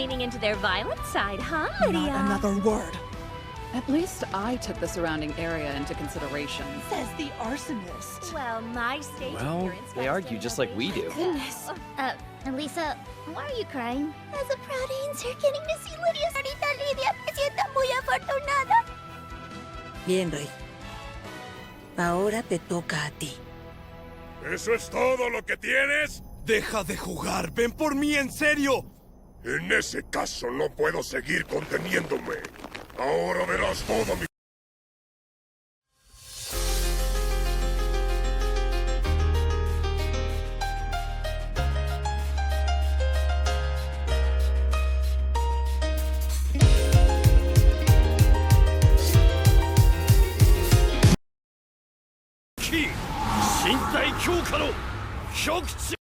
leaning into their violent side, huh, Lydia? Not another word. At least I took the surrounding area into consideration. Says the arsonist. Well, my stage Well, appearance they got argue just like we do. Goodness. Lisa, why are you crying? As a proud answer, getting to see Lydia's ahorita Lidia, me siento muy afortunada. Bien, Rey. Ahora te toca a ti. ¿Eso es todo lo que tienes? ¡Deja de jugar! ¡Ven por mí, en serio! En ese caso no puedo seguir conteniéndome. Ahora verás todo mi... ¡Ki! ¡身体強化の極致!